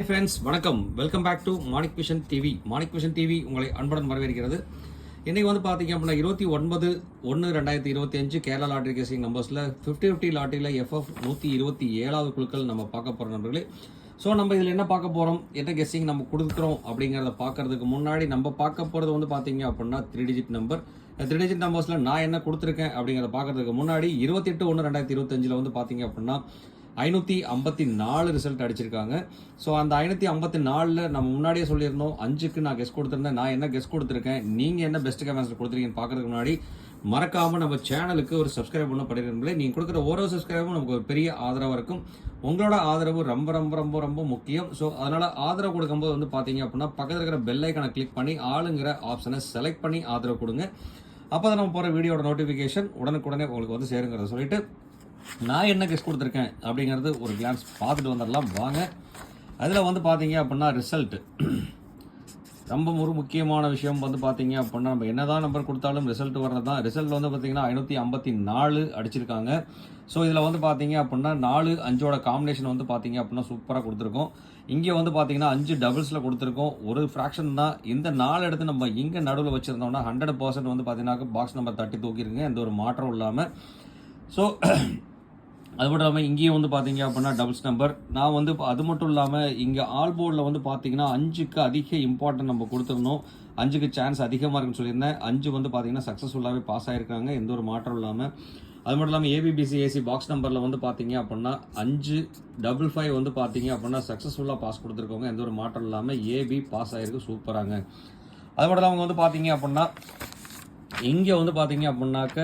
Friends வணக்கம், welcome back to Manik Vision TV. Manik Vision TV உங்களை அன்புடன் வரவேற்கிறது. இன்றைக்கி வந்து பார்த்தீங்க அப்படின்னா 29/1/2025 கேரளா லாட்டரி கேசிங் நம்பர்ஸில் 50-50 லாட்டரியில் FF 127வது குழுக்கள் நம்ம பார்க்க போகிற நண்பர்களே. ஸோ நம்ம இதில் என்ன பார்க்க போகிறோம், என்ன கெஸ்ஸிங் நம்ம கொடுக்குறோம் அப்படிங்கிறத பார்க்கறதுக்கு முன்னாடி நம்ம பார்க்க போகிறது வந்து பார்த்தீங்க அப்படின்னா 3 டிஜிட் நம்பர். 3 டிஜிட் நம்பர்ஸில் நான் என்ன கொடுத்துருக்கேன் அப்படிங்கிறத பார்க்கறதுக்கு முன்னாடி 28/1/2025 வந்து பார்த்தீங்க அப்படின்னா 554 ரிசல்ட் அடிச்சிருக்காங்க. ஸோ அந்த 554 நம்ம முன்னாடியே சொல்லியிருந்தோம் 5க்கு நான் கெஸ் கொடுத்துருந்தேன். நான் என்ன கெஸ் கொடுத்துருக்கேன், நீங்கள் என்ன பெஸ்ட் கமெண்ட்ஸில் கொடுத்துருக்கீங்கன்னு பார்க்கறதுக்கு முன்னாடி மறக்காமல் நம்ம சேனலுக்கு ஒரு சப்ஸ்கிரைப் பண்ண படிக்கிறீங்களே. நீங்கள் கொடுக்குற ஒரு சப்ஸ்கிரைபும் நமக்கு ஒரு பெரிய ஆதரவாக இருக்கும். உங்களோட ஆதரவு ரொம்ப ரொம்ப ரொம்ப ரொம்ப முக்கியம். ஸோ அதனால் ஆதரவு கொடுக்கும்போது வந்து பார்த்தீங்க அப்படின்னா பக்கத்தில் இருக்கிற பெல் ஐக்கானை கிளிக் பண்ணி ஆளுங்கிற ஆப்ஷனை செலக்ட் பண்ணி ஆதரவு கொடுங்க. அப்போ தான் நம்ம போகிற வீடியோட நோட்டிஃபிகேஷன் உடனுக்குடனே உங்களுக்கு வந்து சேருங்கிறத சொல்லிட்டு நான் என்ன கெஸ் கொடுத்துருக்கேன் அப்படிங்கிறது ஒரு கிளான்ஸ் பார்த்துட்டு வந்துடலாம் வாங்க. அதில் வந்து பார்த்தீங்க அப்படின்னா ரிசல்ட் ரொம்ப ஒரு முக்கியமான விஷயம் வந்து பார்த்தீங்க அப்படின்னா நம்ம என்ன தான் நம்பர் கொடுத்தாலும் ரிசல்ட் வர்றது தான். ரிசல்ட் வந்து பார்த்தீங்கன்னா 554 அடிச்சிருக்காங்க. ஸோ இதில் வந்து பார்த்தீங்க அப்படின்னா 4 5ஓட காம்பினேஷன் வந்து பார்த்தீங்க அப்படின்னா சூப்பராக கொடுத்துருக்கோம். இங்கே வந்து பார்த்தீங்கன்னா 5 டபுள்ஸில் கொடுத்துருக்கோம். ஒரு ஃப்ராக்ஷன் தான். இந்த 4 எடுத்து நம்ம இங்கே நடுவில் வச்சுருந்தோம்னா 100% வந்து பார்த்தீங்கன்னா பாக்ஸ் நம்பர் 30 தூக்கிருங்க, எந்த ஒரு மாற்றம் இல்லாமல். ஸோ அது மட்டும் இல்லாமல் இங்கேயும் வந்து பார்த்தீங்க அப்படின்னா டபுள்ஸ் நம்பர். நான் வந்து அது மட்டும் இல்லாமல் இங்கே ஆல் போர்டில் வந்து பார்த்தீங்கன்னா 5க்கு அதிக இம்பார்ட்டன்ட் நம்ம கொடுத்துருந்தோம். 5க்கு சான்ஸ் அதிகமாக இருக்குன்னு சொல்லியிருந்தேன். 5 வந்து பார்த்தீங்கன்னா சக்ஸஸ்ஃபுல்லாகவே பாஸ் ஆகிருக்காங்க, எந்த ஒரு மாற்றம் இல்லாமல். அது மட்டும் இல்லாமல் ABBCAC பாக்ஸ் நம்பரில் வந்து பார்த்தீங்க அப்படின்னா 555 வந்து பார்த்தீங்க அப்படின்னா சக்ஸஸ்ஃபுல்லாக பாஸ் கொடுத்துருக்கோங்க, எந்த ஒரு மாற்றம் இல்லாமல். AB பாஸ் ஆகிருக்கு, சூப்பராங்க. அது மட்டும் இல்லாமல் வந்து பார்த்தீங்க அப்படின்னா இங்கே வந்து பார்த்தீங்க அப்படின்னாக்க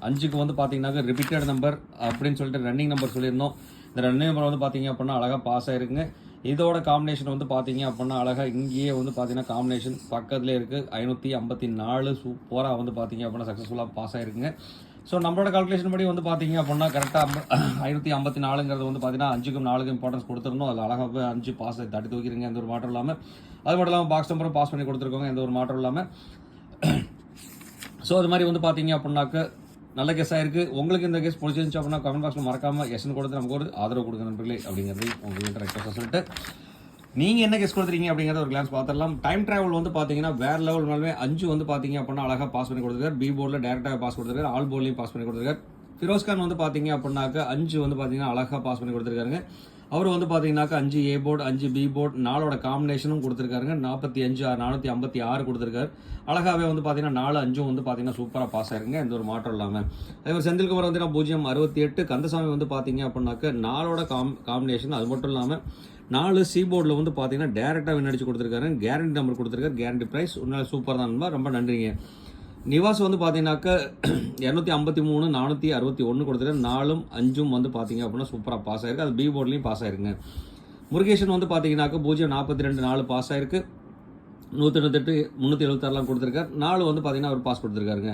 5க்கு வந்து பார்த்தீங்கன்னாக்க ரிப்பீட்டட் நம்பர் அப்படின்னு சொல்லிட்டு ரன்னிங் நம்பர் சொல்லியிருந்தோம். இந்த ரன்னிங் நம்பர் வந்து பார்த்தீங்க அப்படின்னா அழகாக பாஸ் ஆகிருக்குங்க. இதோட காம்பினேஷன் வந்து பார்த்தீங்க அப்படின்னா அழகாக இங்கேயே வந்து பார்த்தீங்கன்னா காம்பினேஷன் பக்கத்துலேயே இருக்குது. 554 சூப்பராக வந்து பார்த்தீங்க அப்படின்னா சக்ஸஸ்ஃபுல்லாக பாஸ் ஆகிருக்குங்க. ஸோ நம்மளோட கால்குலேஷன் படி வந்து பார்த்தீங்க அப்படின்னா கரெக்டாக 554ங்கிறது வந்து பார்த்தீங்கன்னா 5க்கும் 4க்கும் இம்பார்ட்டன்ஸ் கொடுத்துருந்தோம். அதில் அழகாக 5 பாஸ் தட்டி தூக்கிருங்க, எந்த ஒரு மாற்றம் இல்லாமல். அது மட்டும் இல்லாமல் பாக்ஸ் நம்பரும் பாஸ் பண்ணி கொடுத்துருக்கோங்க, எந்த ஒரு மாற்றம் இல்லாமல். ஸோ அது மாதிரி வந்து பார்த்தீங்க அப்படின்னாக்க நல்ல கெஸ் ஆயிருக்கு. உங்களுக்கு இந்த கெஸ் பிடிச்சிருந்துச்சு அப்படின்னா கமெண்ட் பாக்ஸில் மறக்காமல் எஸ்ன்னு கொடுத்து நமக்கு ஒரு ஆதரவு கொடுங்க நண்பர்களே அப்படிங்கிறது உங்களுக்கு ரெக்வஸ்ட்டாக சொல்லிட்டு நீங்கள் என்ன கெஸ் கொடுத்துருக்கீங்க அப்படிங்கிறத ஒரு கிளான்ஸ் பார்த்துடலாம். டைம் ட்ராவல் வந்து பார்த்தீங்கன்னா வேறு லெவல் மேலே 5 வந்து பார்த்தீங்க அப்படின்னா அழகாக பாஸ் பண்ணி கொடுத்துருக்காரு. பி போர்டில் டேரெக்டாக பாஸ் கொடுத்துருக்காரு, ஆல் போர்ட்லையும் பாஸ் பண்ணி கொடுத்துருக்காரு. ஃபிரோஸ்கான் வந்து பார்த்தீங்க அப்படின்னாக்க 5 வந்து பார்த்தீங்கன்னா அழகாக பாஸ் பண்ணி கொடுத்துருக்காருங்க. அவர் வந்து பார்த்தீங்கன்னாக்கா 5 A போர்டு 5 B போர்டு 4ஓட காம்பினேஷனும் கொடுத்துருக்காருங்க. 45 456 கொடுத்துருக்காரு. அழகாகவே வந்து பார்த்தீங்கன்னா 4 5 வந்து பார்த்தீங்கன்னா சூப்பராக பாஸ் ஆயிருங்க, எந்த ஒரு மாற்றம் இல்லாமல். அதே மாதிரி செந்தில்குமார் வந்து 068 கந்தசாமி வந்து பார்த்தீங்க அப்படின்னாக்க 4ஓட காம்பினேஷன். அது மட்டும் இல்லாமல் 4 C போர்டில் வந்து பார்த்தீங்கன்னா டேரெக்டாக வின் அடிச்சு கொடுத்துருக்காரு. கேரண்டி நம்பர் கொடுத்துருக்காரு, கேரண்டி ப்ரைஸ். உன்னால சூப்பர் தான், ரொம்ப நன்றிங்க. நிவாஸ் வந்து பார்த்தீங்கன்னாக்க 253 461 கொடுத்துருக்காரு. 4ம் 5ம் வந்து பார்த்தீங்க அப்படின்னா சூப்பராக பாஸ் ஆயிருக்கு. அது பி போர்ட்லையும் பாஸ் ஆயிருக்குங்க. முருகேஷன் வந்து பார்த்தீங்கன்னாக்க 042 4 பாஸ் ஆயிருக்கு. 198 376 கொடுத்துருக்காரு. 4 வந்து பார்த்தீங்கன்னா அவர் பாஸ் கொடுத்துருக்காருங்க.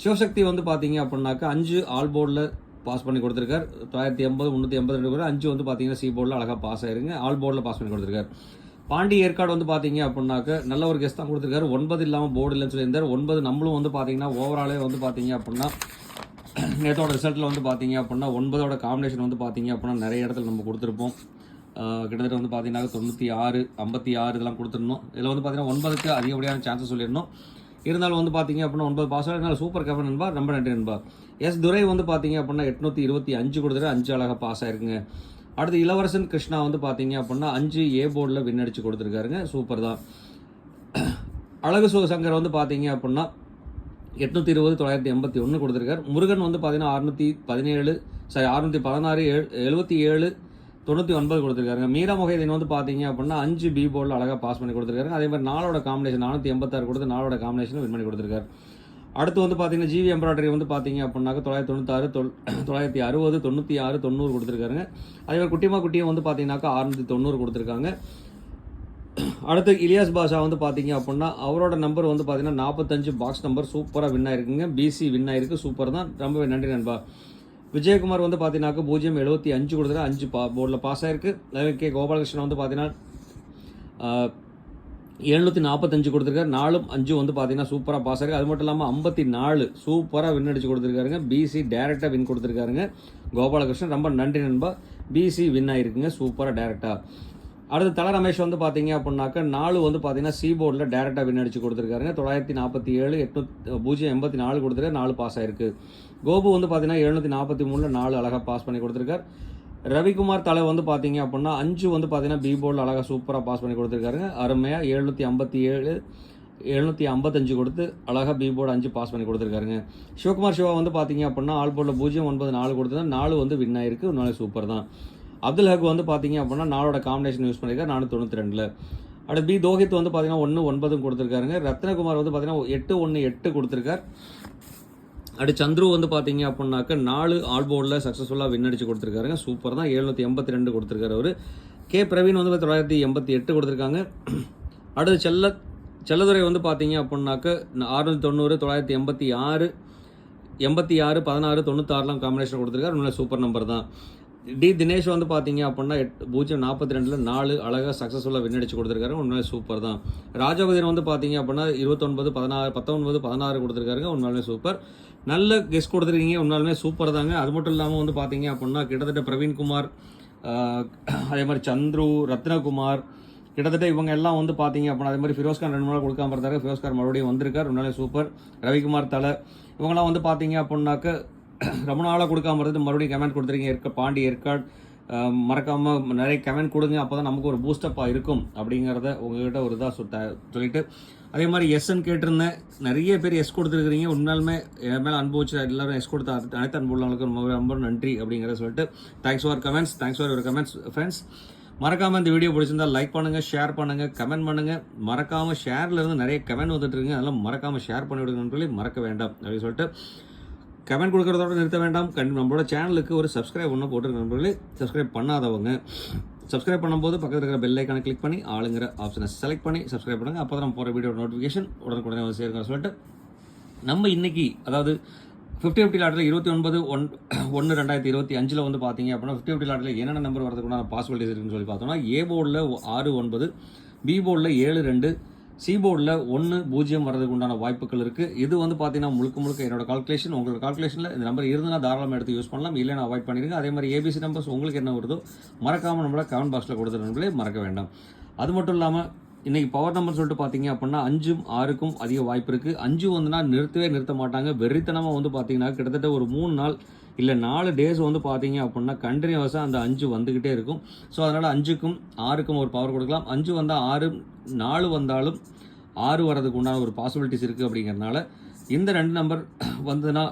சிவசக்தி வந்து பார்த்தீங்க அப்படின்னாக்க 5 ஆல் போர்டில் பாஸ் பண்ணி கொடுத்துருக்காரு. 980 382 கூட 5 வந்து பார்த்தீங்கன்னா சி போர்டில் அழகாக பாஸ் ஆயிருங்க, ஆல் போர்டில் பாஸ் பண்ணி கொடுத்துருக்காரு. பாண்டி ஏற்காடு வந்து பார்த்தீங்க அப்படின்னாக்க நல்ல ஒரு கெஸ்ட் தான் கொடுத்துருக்காரு. 9 இல்லாமல் போர்டு இல்லைன்னு சொல்லியிருந்தார். 9 நம்மளும் வந்து பார்த்தீங்கன்னா ஓவராலே வந்து பார்த்தீங்க அப்படின்னா நேற்றோட ரிசல்ட்டில் வந்து பார்த்தீங்க அப்படின்னா 9ஓட காம்பினேஷன் வந்து பார்த்தீங்க அப்படின்னா நிறைய இடத்துல நம்ம கொடுத்துருப்போம். கிட்டத்தட்ட வந்து பார்த்தீங்கன்னா 96 56 இதெல்லாம் கொடுத்துருந்தோம். இதில் வந்து பார்த்தீங்கன்னா 9க்கு அதிகப்படியான சான்சஸ் சொல்லியிருந்தோம். இருந்தாலும் வந்து பார்த்தீங்க அப்படின்னா 9 பாஸ் ஆகினால சூப்பர் கவர் நண்பா, ரொம்ப நன்றி நண்பா. எஸ் துரை வந்து பார்த்தீங்க அப்படின்னா 825 கொடுத்துட்டு 5 அழகாக பாஸ் ஆயிருக்குங்க. அடுத்து இளவரசன் கிருஷ்ணா வந்து பார்த்தீங்க அப்படின்னா 5 A போர்டில் வின் அடிச்சு கொடுத்துருக்காருங்க, சூப்பர் தான். அழகு சங்கர் வந்து பார்த்தீங்க அப்படின்னா 820 981 கொடுத்துருக்காரு. முருகன் வந்து பார்த்தீங்கன்னா 616 77 99 கொடுத்துருக்காருங்க. மீரா மொஹேதீன் வந்து பார்த்தீங்க அப்படின்னா 5 B போர்டில் அழகாக பாஸ் பண்ணி கொடுத்துருக்காரு. அதே மாதிரி 4ஓட காம்பினேஷன் 486 கொடுத்து 4ஓட காம்பினேஷன் வின் பண்ணி கொடுத்துருக்காரு. அடுத்து வந்து பார்த்தீங்கன்னா ஜிவி எம்ப்ராய்டரி வந்து பார்த்தீங்க அப்படின்னாக்க 996 960 96 90 கொடுத்துருக்காருங்க. அதே மாதிரி குட்டியும் வந்து பார்த்தீங்கன்னாக்கா 690 கொடுத்துருக்காங்க. அடுத்து இலியாஸ் பாஷா வந்து பார்த்தீங்க அப்படின்னா அவரோட நம்பர் வந்து பார்த்தீங்கன்னா 45 பாக்ஸ் நம்பர் சூப்பராக வின் ஆயிருக்குங்க. BC வின் ஆயிருக்கு, சூப்பர் தான், ரொம்ப நன்றி நண்பா. விஜயகுமார் வந்து பார்த்தீங்கன்னாக்க 075 கொடுத்துருக்காரு, 5 போர்டில் பாஸ் ஆயிருக்கு. அதே கே கோபாலகிருஷ்ணன் வந்து பார்த்தீங்கன்னா 745 கொடுத்துருக்காரு. 4ம் 5 வந்து பார்த்தீங்கன்னா சூப்பராக பாஸ் ஆயிருக்கு. அது மட்டும் இல்லாமல் 54 சூப்பராக வின் அடிச்சு கொடுத்துருக்காருங்க. பிசி டேரெக்டாக வின் கொடுத்துருக்காருங்க கோபாலகிருஷ்ணன். ரொம்ப நன்றி நண்பா. பிசி வின் ஆயிருக்குங்க சூப்பராக டேரெக்டாக. அடுத்து தல ரமேஷ் வந்து பார்த்தீங்க அப்படின்னாக்கா 4 வந்து பார்த்தீங்கன்னா சி போர்டில் டேரெக்டாக வின் அடிச்சு கொடுத்துருக்காருங்க. 947 084 கொடுத்துருக்காரு. 4 பாஸ் ஆயிருக்கு. கோபு வந்து பார்த்தீங்கன்னா 743 4 அழகாக பாஸ் பண்ணி கொடுத்துருக்காரு. ரவிக்குமார் தலை வந்து பார்த்தீங்க அப்படின்னா 5 வந்து பார்த்தீங்கன்னா பி போர்டில் அழகாக சூப்பராக பாஸ் பண்ணி கொடுத்துருக்காருங்க. அருமையாக 755 கொடுத்து அழகாக பி போர்டு 5 பாஸ் பண்ணி கொடுத்துருக்காருங்க. சிவகுமார் சிவா வந்து பார்த்தீங்க அப்படின்னா ஆல் போர்டில் 094 கொடுத்தது 4 வந்து வின் ஆயிருக்கு. ஒரு சூப்பர் தான். அப்துல் ஹக் வந்து பார்த்தீங்க அப்படின்னா 4ஓட காம்பினேஷன் யூஸ் பண்ணியிருக்காரு 492. அடுத்து பி தோஹித் வந்து பார்த்தீங்கன்னா 1-9 கொடுத்துருக்காருங்க. ரத்னகுமார் வந்து பார்த்தீங்கன்னா 8-1-8 கொடுத்துருக்காரு. அடுத்து சந்துரு வந்து பார்த்தீங்க அப்படின்னாக்க 4 ஆல் போர்டில் சக்ஸஸ்ஃபுல்லாக வின் அடிச்சு கொடுத்துருக்காருங்க. சூப்பர் தான். 782 கொடுத்துருக்காரு அவர். கே பிரவீன் வந்து 988 கொடுத்துருக்காங்க. அடுத்து செல்லதுரை வந்து பார்த்தீங்க அப்படின்னாக்க 690 986 86 16 96 காம்பினேஷன் கொடுத்துருக்காரு. நல்ல சூப்பர் நம்பர் தான். டி தினேஷ் வந்து பார்த்தீங்க அப்படின்னா 042 4 அழகாக சக்ஸஸ்ஃபுல்லாக வின் அடிச்சு கொடுத்துருக்காரு. உண்மையிலே சூப்பர் தான். ராஜாவதிரன் வந்து பார்த்தீங்க அப்படின்னா 29 16 19 16 கொடுத்துருக்காருங்க. உண்மையிலே சூப்பர். நல்ல கெஸ் கொடுத்துருக்கீங்க. உண்மையிலுமே சூப்பர் தாங்க. அது மட்டும் இல்லாமல் வந்து பார்த்தீங்க அப்படின்னா கிட்டத்தட்ட பிரவீன்குமார், அதே மாதிரி சந்துரு, ரத்னகுமார், கிட்டத்தட்ட இவங்க எல்லாம் வந்து பார்த்தீங்க அப்படின்னா அதே மாதிரி ஃபிரோஸ்கான் 2 நாள் கொடுக்காம இருந்தாரு. ஃபிரோஸ்கான் மறுபடியும் வந்திருக்கார். உண்மையிலே சூப்பர். ரவிக்குமார் தலை இவங்கெல்லாம் வந்து பார்த்தீங்க அப்படின்னாக்க ரொம்ப நாளாக கொடுக்காம இருந்தது. மறுபடியும் கமெண்ட் கொடுத்துருக்கீங்க. பாண்டி ஏற்காடு மறக்காமல் நிறைய கமெண்ட் கொடுங்க. அப்போ தான் நமக்கு ஒரு பூஸ்டப்பாக இருக்கும் அப்படிங்கிறத உங்கள்கிட்ட ஒரு இதாக சொல்லிட்டு, அதே மாதிரி எஸ்ன்னு கேட்டிருந்தேன். நிறைய பேர் எஸ் கொடுத்துருக்குறீங்க. உண்மையாலுமே என் மேலே அனுபவிச்சு எல்லாரும் எஸ் கொடுத்த அனைத்து அன்புள்ளவங்களுக்கு ரொம்ப நன்றி அப்படிங்கிறத சொல்லிட்டு thanks for comments. Thanks for your comments friends. மறக்காமல் இந்த வீடியோ பிடிச்சிருந்தா லைக் பண்ணுங்கள், ஷேர் பண்ணுங்கள், கமெண்ட் பண்ணுங்கள். மறக்காமல் ஷேர்லேருந்து நிறைய கமெண்ட் வந்துட்டு இருக்குங்க. அதெல்லாம் மறக்காமல் ஷேர் பண்ணி விடுங்கன்னு மறக்க வேண்டாம் அப்படின்னு சொல்லிட்டு கமெண்ட் கொடுக்குறதோட நிறுத்த வேண்டாம். நம்மளோட சேனலுக்கு ஒரு சப்ஸ்கிரைப் ஒன்று போட்டுருக்க நண்பர்களே. சப்ஸ்கிரைப் பண்ணாதவங்க சப்ஸ்கிரைப் பண்ணும்போது பக்கத்தில் இருக்கிற பெல் ஐக்கானை கிளிக் பண்ணி ஆளுங்கிற ஆப்ஷனை செலக்ட் பண்ணி சப்ஸ்கிரைப் பண்ணுங்கள். அப்போ தான் நம்ம போகிற வீடியோ நோட்டிஃபிகேஷன் உடனுக்குடனே வந்து சேருங்க சொல்லிட்டு நம்ம இன்னைக்கு அதாவது 50-50 லாட்டில் 29/1/2025 வந்து பார்த்தீங்க அப்படின்னா 50-50 லாட்டில் என்னென்ன நம்பர் வரதுக்குண்டான பாசிபிலிட்டிஸ் இருக்குன்னு சொல்லி பார்த்தோம்னா ஏ போர்டில் 6-9, பி போர்டில் 7-2, சி போர்டில் 1-0 வரதுக்கு உண்டான வாய்ப்புகள் இருக்குது. இது வந்து பார்த்தீங்கன்னா முழுக்க என்னோட கால்குலேஷன். உங்களோட கால்குலேஷனில் இந்த நம்பர் இருந்ததுன்னா தாராளமாக எடுத்து யூஸ் பண்ணலாம், இல்லைன்னா அவாய்ட் பண்ணிடுங்க. அதே மாதிரி ஏபிசி நம்பர்ஸ் உங்களுக்கு என்ன வருதோ மறக்காமல் நம்மள கமெண்ட் பாக்ஸில் கொடுத்துருந்தே மறக்க வேண்டாம். அது மட்டும் இல்லாமல் இன்றைக்கி பவர் நம்பர் சொல்லிட்டு பார்த்தீங்க அப்படின்னா 5ம் 6க்கும் அதிக வாய்ப்பு இருக்குது. 5 வந்துன்னா நிறுத்த மாட்டாங்க. வெறித்தனமாக வந்து பார்த்தீங்கன்னா கிட்டத்தட்ட ஒரு 3 நாள் இல்லை 4 டேஸ் வந்து பார்த்தீங்க அப்படின்னா கண்டினியூஸாக அந்த 5 வந்துக்கிட்டே இருக்கும். ஸோ அதனால் 5க்கும் 6க்கும் ஒரு பவர் கொடுக்கலாம். 5 வந்தால் 6, 4 வந்தாலும் 6 வரதுக்கு உண்டான ஒரு பாசிபிலிட்டிஸ் இருக்குது. அப்படிங்கிறதுனால இந்த 2 நம்பர் வந்ததுன்னா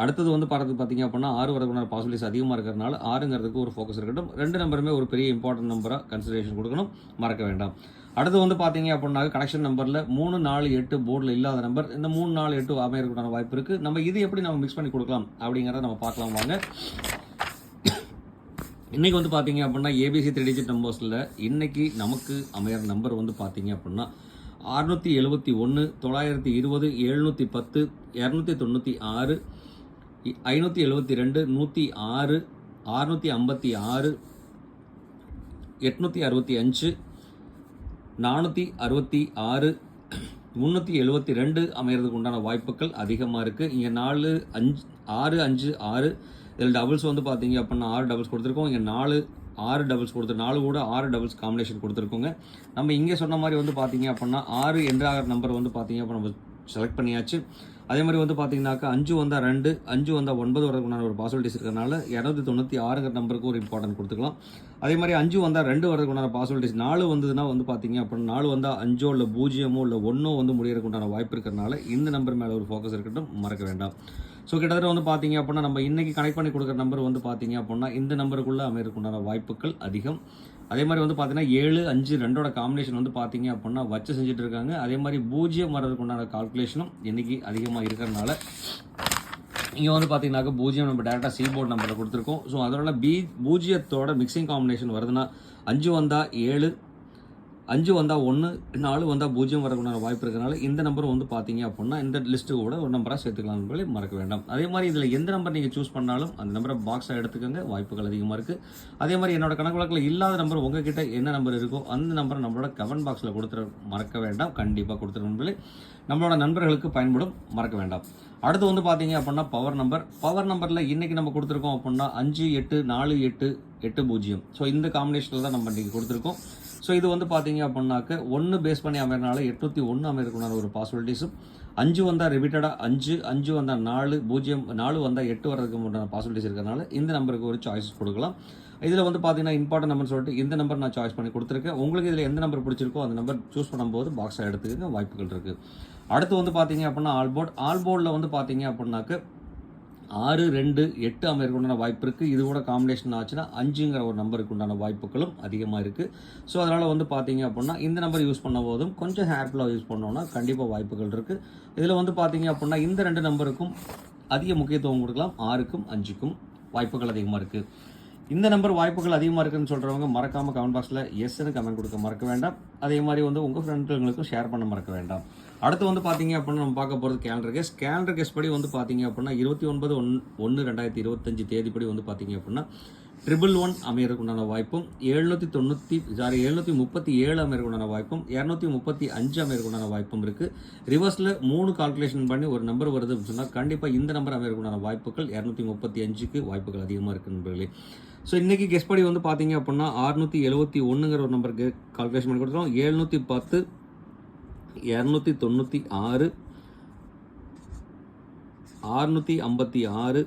அடுத்தது வந்து பார்த்தீங்க அப்படின்னா 6 வரதுக்கு உண்டான பாசிபிலிட்டிஸ் அதிகமாக இருக்கிறதுனால 6ங்கிறதுக்கு ஒரு ஃபோக்கஸ் இருக்கட்டும். 2 நம்பருமே ஒரு பெரிய இம்பார்ட்டன்ட் நம்பராக கன்சிடரேஷன் கொடுக்கணும், மறக்க வேண்டாம். அடுத்து வந்து பார்த்தீங்க அப்படின்னா கனெக்ஷன் நம்பரில் 3, 4, 8 போர்டில் இல்லாத நம்பர். இந்த 3, 4, 8 அமையறதுக்கான வாய்ப்பு இருக்குது. நம்ம இது எப்படி நம்ம மிக்ஸ் பண்ணி கொடுக்கலாம் அப்படிங்கிறத நம்ம பார்க்கலாம் வாங்க. இன்றைக்கி வந்து பார்த்தீங்க அப்படின்னா ஏபிசி 3 டிஜிட் நம்பர்ஸில் இன்றைக்கி நமக்கு அமையிற நம்பர் வந்து பார்த்தீங்க அப்படின்னா 671, 920, 710, 296, 572, 106, 656, 865, 466, 372 அமைகிறதுக்கு உண்டான வாய்ப்புகள் அதிகமாக இருக்குது. இங்கே 4, 5, 6, 5, 6 இதில் டபுள்ஸ் வந்து பார்த்தீங்க அப்படின்னா 6 டபுள்ஸ் கொடுத்துருக்கோம். இங்கே 4, 6 டபுள்ஸ் கொடுத்து 4 கூட 6 டபுள்ஸ் காம்பினேஷன் கொடுத்துருக்கோங்க. நம்ம இங்கே சொன்ன மாதிரி வந்து பார்த்தீங்க அப்படின்னா 6 என்ற நம்பர் வந்து பார்த்தீங்க அப்போ நம்ம செலக்ட் பண்ணியாச்சு. அதே மாதிரி வந்து பார்த்தீங்கன்னாக்கா 5 வந்தால் 2, 5 வந்தால் 9 வரதுக்குண்டான ஒரு பாசிபிலிட்டிஸ் இருக்கிறதுனால 296ங்கிற நம்பருக்கு ஒரு இம்பார்ட்டன்ட் கொடுத்துக்கலாம். அதே மாதிரி 5 வந்தால் 2 வரதுக்குண்டான பாசிபிலிட்டிஸ் 4 வந்ததுன்னா வந்து பார்த்தீங்க அப்படின்னா 4 வந்தால் 5 இல்லை 0 இல்லை 1 வந்து முடியறதுக்குண்டான வாய்ப்பு இருக்கிறதுனால இந்த நம்பர் மேலே ஒரு ஃபோக்கஸ் இருக்கட்டும், மறக்க வேண்டாம். ஸோ கிட்டத்தட்ட வந்து பார்த்தீங்க அப்படின்னா நம்ம இன்றைக்கி கனெக்ட் பண்ணி கொடுக்குற நம்பர் வந்து பார்த்தீங்க அப்படின்னா இந்த நம்பருக்குள்ளே அமையறதுக்குண்டான வாய்ப்புகள் அதிகம். அதே மாதிரி வந்து பார்த்தீங்கன்னா 7, 5, 2ஓட காம்பினேஷன் வந்து பார்த்தீங்க அப்படின்னா வச்சு செஞ்சுட்டு இருக்காங்க. அதே மாதிரி 0 வரதுக்கு உண்டான கால்குலேஷனும் இன்றைக்கி அதிகமாக இருக்கிறதுனால இங்கே வந்து பார்த்தீங்கன்னாக்கா 0 நம்ம டேரெக்டாக சி போர்டு நம்பரில் கொடுத்துருக்கோம். ஸோ அதனால 0த்தோட மிக்சிங் காம்பினேஷன் வருதுன்னா 5 வந்தால் 7, 5 வந்தால் 1, 4 வந்தால் 0 வரக்கூடிய வாய்ப்பு இருக்கிறனால இந்த நம்பரும் வந்து பார்த்தீங்க அப்படின்னா இந்த லிஸ்ட்டு கூட ஒரு நம்பராக சேர்த்துக்கலாம் என்பதை மறக்க வேண்டாம். அதே மாதிரி இதில் எந்த நம்பர் நீங்கள் சூஸ் பண்ணாலும் அந்த நம்பரை பாக்ஸாக எடுத்துக்கோங்க, வாய்ப்புகள் அதிகமாக இருக்குது. அதே மாதிரி என்னோட கணக்கு வழக்கில் இல்லாத நம்பர் உங்ககிட்ட என்ன நம்பர் இருக்கோ அந்த நம்பரை நம்மளோட கமெண்ட் பாக்ஸில் கொடுத்துட மறக்க வேண்டாம். கண்டிப்பாக கொடுத்துட நண்பர்களே, நம்மளோட நண்பர்களுக்கு பயன்படும், மறக்க வேண்டாம். அடுத்து வந்து பார்த்தீங்க அப்படின்னா பவர் நம்பரில் இன்றைக்கி நம்ம கொடுத்துருக்கோம் அப்படின்னா 5, 8, 4, 8, 8, 0. ஸோ இந்த காம்பினேஷனில் தான் நம்ம இன்றைக்கி கொடுத்துருக்கோம். ஸோ இது வந்து பார்த்தீங்க அப்படின்னாக்க 1 பேஸ் பண்ணி அமைறனால 801 அமைறதுக்குண்டான ஒரு பாசிபிலிட்டிஸும், 5 வந்தால் ரிப்பீட்டடாக 5 வந்தால் 4, 4 வந்தால் 8 வர்றதுக்கு உண்டான பாசிபிலிட்டிஸ் இருக்கிறனால இந்த நம்பருக்கு ஒரு சாய்ஸ் கொடுக்கலாம். இதில் வந்து பார்த்தீங்கன்னா இம்பார்ட்டன்ட் நம்பர் சொல்லிட்டு இந்த நம்பர் நான் சாய்ஸ் பண்ணி கொடுத்துருக்கேன். உங்களுக்கு இதில் எந்த நம்பர் பிடிச்சிருக்கோ அந்த நம்பர் சூஸ் பண்ணும்போது பாக்ஸாக எடுத்துக்க வாய்ப்புகள் இருக்குது. அடுத்து வந்து பார்த்தீங்க அப்படின்னா ஆல்போர்டில் வந்து பார்த்தீங்க அப்படின்னாக்க 6, 2, 8 அமைறதுக்குண்டான வாய்ப்பு இருக்குது. இது கூட காம்பினேஷன் ஆச்சுன்னா 5ங்கிற ஒரு நம்பருக்கு உண்டான வாய்ப்புகளும் அதிகமாக இருக்குது. ஸோ அதனால் வந்து பார்த்தீங்க அப்படின்னா இந்த நம்பர் யூஸ் பண்ண போதும் கொஞ்சம் ஹேர்ஃபுல்லாக யூஸ் பண்ணோன்னா கண்டிப்பாக வாய்ப்புகள் இருக்குது. இதில் வந்து பார்த்தீங்க அப்படின்னா இந்த 2 நம்பருக்கும் அதிக முக்கியத்துவம் கொடுக்கலாம். 6க்கும் 5க்கும் வாய்ப்புகள் அதிகமாக இருக்குது. இந்த நம்பர் வாய்ப்புகள் அதிகமாக இருக்குதுன்னு சொல்கிறவங்க மறக்காமல் கமெண்ட் பாக்ஸில் எஸ்ன்னு கமெண்ட் கொடுக்க மறக்க வேண்டாம். அதே மாதிரி வந்து உங்கள் ஃப்ரெண்டுங்களுக்கும் ஷேர் பண்ண மறக்க வேண்டாம். அடுத்து வந்து பார்த்தீங்க அப்படின்னா நம்ம பார்க்க போகிறது கேலண்டர் கேஸ் படி வந்து பார்த்தீங்க அப்படின்னா 29/1/2025 தேதிப்படி வந்து பார்த்தீங்க அப்படின்னா 111 அமையறதுக்குண்டான வாய்ப்பும், 737 அமையறதுக்குண்டான வாய்ப்பும், 235 அமையறதுக்குண்டான வாய்ப்பும் இருக்குது. ரிவர்ஸில் 3 கால்குலேஷன் பண்ணி ஒரு நம்பர் வருது அப்படின்னு சொன்னால் கண்டிப்பாக இந்த நம்பர் அமையறதுக்குண்டான வாய்ப்புகள் 235க்கு வாய்ப்புகள் அதிகமாக இருக்குது நண்பர்களே. ஸோ இன்றைக்கி கெஸ் படி வந்து பார்த்தீங்க அப்படின்னா 671ங்கிற ஒரு நம்பருக்கு கால்குலேஷன் பண்ணி கொடுத்துருவோம். 710, 296, 656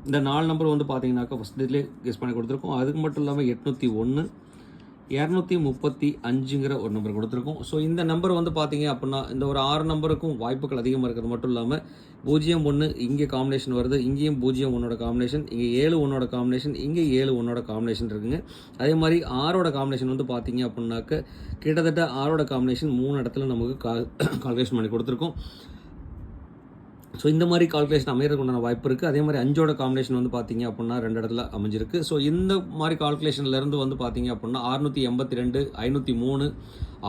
இந்த 4 நம்பர் வந்து பார்த்தீங்கன்னாக்கா ஃபஸ்ட் இதிலே கெஸ் பண்ணி கொடுத்துருக்கோம். அதுக்கு மட்டும் இல்லாமல் 801, 235ங்கிற ஒரு நம்பர் கொடுத்துருக்கோம். ஸோ இந்த நம்பர் வந்து பார்த்தீங்க அப்படின்னா இந்த ஒரு 6 நம்பருக்கும் வாய்ப்புகள் அதிகமாக இருக்கிறது மட்டும் இல்லாமல் 01 இங்கே காம்பினேஷன் வருது, இங்கேயும் 01 காம்பினேஷன், இங்கே 71 காம்பினேஷன், இங்கே 71 காம்பினேஷன் இருக்குங்க. அதே மாதிரி 6 காம்பினேஷன் வந்து பார்த்தீங்க அப்படின்னாக்க கிட்டத்தட்ட 6 காம்பினேஷன் 3 இடத்துல நமக்கு கால்குலேஷன் பண்ணி கொடுத்துருக்கோம். ஸோ இந்த மாதிரி கால்குலேஷன் அமையறதுக்கு உண்டான வாய்ப்பு இருக்குது. அதே மாதிரி 5 காம்பினேஷன் வந்து பார்த்தீங்க அப்படின்னா 2 இடத்துல அமைஞ்சிருக்கு. ஸோ இந்த மாதிரி கால்குலேஷன்லேருந்து வந்து பார்த்தீங்க அப்படின்னா 682, 503,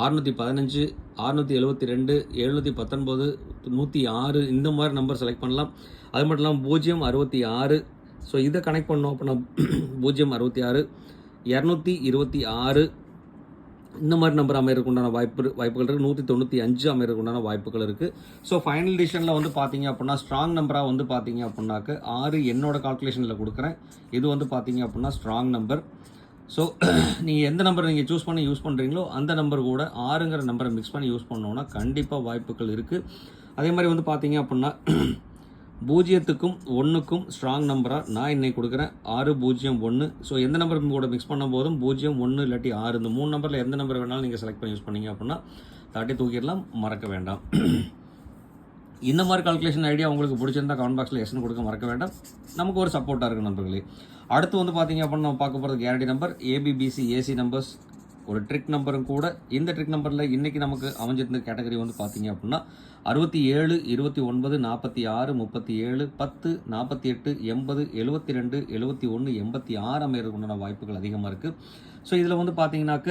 615, 672, 719, 106 இந்த மாதிரி நம்பர் செலக்ட் பண்ணலாம். அது மட்டும் இல்லாமல் 066. ஸோ இதை கனெக்ட் பண்ணோம் அப்படின்னா 066, 226 இந்த மாதிரி நம்பர் அமையறதுக்கு உண்டான வாய்ப்புகள் இருக்குது. 195 அமையறதுக்கு உண்டான வாய்ப்புகள் இருக்குது. ஸோ ஃபைனல் டிசிஷனில் வந்து பார்த்தீங்க அப்படின்னா ஸ்ட்ராங் நம்பராக வந்து பார்த்தீங்க அப்படின்னாக்க 6 என்னோட கால்குலேஷனில் கொடுக்குறேன். இது வந்து பார்த்தீங்க அப்படின்னா ஸ்ட்ராங் நம்பர். ஸோ நீங்கள் எந்த நம்பர் நீங்கள் சூஸ் பண்ணி யூஸ் பண்ணுறீங்களோ அந்த நம்பர் கூட 6ங்கிற நம்பரை மிக்ஸ் பண்ணி யூஸ் பண்ணோன்னா கண்டிப்பாக வாய்ப்புகள் இருக்குது. அதே மாதிரி வந்து பார்த்தீங்க அப்படின்னா 0க்கும் 1க்கும் ஸ்ட்ராங் நம்பராக நான் இன்னைக்கு கொடுக்குறேன் 601. ஸோ எந்த நம்பர் கூட மிக்ஸ் பண்ணும் போதும் 0, 1 இல்லாட்டி 6 இந்த 3 நம்பரில் எந்த நம்பர் வேணாலும் நீங்கள் செலக்ட் பண்ணி யூஸ் பண்ணீங்க அப்படின்னா தாட்டி தூக்கிடலாம், மறக்க வேண்டாம். இந்த மாதிரி கால்குலேஷன் ஐடியா உங்களுக்கு பிடிச்சிருந்தா கமெண்ட் பாக்ஸில் எஸ்ன்னு கொடுக்க மறக்க வேண்டாம். நமக்கு ஒரு சப்போர்ட்டாக இருக்குது நண்பர்களே. அடுத்து வந்து பார்த்தீங்க அப்படின்னா நம்ம பார்க்க போகிறது guarantee number, ABBC AC numbers, ஒரு ட்ரிக் நம்பரும் கூட. இந்த ட்ரிக் நம்பரில் இன்றைக்கி நமக்கு அமைஞ்சிருந்த கேட்டகரி வந்து பார்த்தீங்க அப்படின்னா 67, 29, 46, 37, 10, 48, 80, 72, 71, 86 அமையறதுக்கு உண்டான வாய்ப்புகள் அதிகமாக இருக்குது. ஸோ இதில் வந்து பார்த்தீங்கன்னாக்க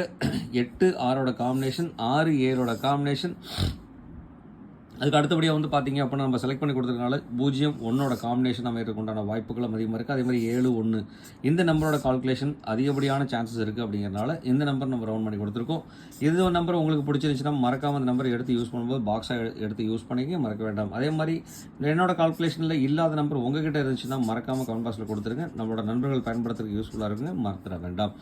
8, 6 காம்பினேஷன், 6, 7 காம்பினேஷன், அதுக்கு அடுத்தபடியாக வந்து பார்த்தீங்க அப்படின்னா நம்ம செலக்ட் பண்ணி கொடுத்துருக்கனால 0, 1 காம்பினேஷன் அமையறதுக்கு உண்டான வாய்ப்புகளும் அதிகமாக இருக்குது. அதே மாதிரி 7, 1 இந்த நம்பரோட கால்குலேஷன் அதிகப்படியான சான்சஸ் இருக்குது. அப்படிங்கிறனால இந்த நம்பர் நம்ம ரவுண்ட் பண்ணி கொடுத்துருக்கோம். இது ஒரு நம்பர் உங்களுக்கு பிடிச்சிருந்துச்சுன்னா மறக்காமல் அந்த நம்பரை எடுத்து யூஸ் பண்ணும்போது பாக்ஸாக எடுத்து யூஸ் பண்ணிக்க மறக்க வேண்டாம். அதே மாதிரி என்னோட கால்குலேஷனில் இல்லாத நம்பர் உங்ககிட்ட இருந்துச்சுன்னா மறக்காமல் கமெண்ட் பாக்ஸில் கொடுத்துருங்க. நம்மளோட நண்பர்கள் பயன்படுத்துறதுக்கு யூஸ்ஃபுல்லாக இருக்குங்க, மறந்துட வேண்டாம்.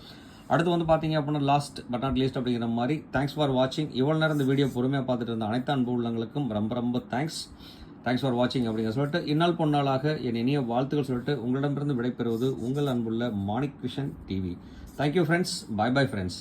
அடுத்து வந்து பார்த்தீங்க அப்படின்னா லாஸ்ட் பட் நாட் லீஸ்ட் அப்படிங்கிற மாதிரி தேங்க்ஸ் ஃபார் வாட்சிங். இவ்வளோ நேரம் இந்த வீடியோ பொறுமையாக பார்த்துட்டு இருந்த அனைத்து அன்பு உள்ளவங்களுக்கும் ரொம்ப தேங்க்ஸ் ஃபார் வாட்சிங் அப்படிங்கிற சொல்லிட்டு இந்நாள் பொன்னாளாக என் இனிய வாழ்த்துக்கள் சொல்லிட்டு உங்களிடமிருந்து விடைபெறுவது உங்கள் அன்புள்ள Manik vision TV. Thank you friends. Bye friends.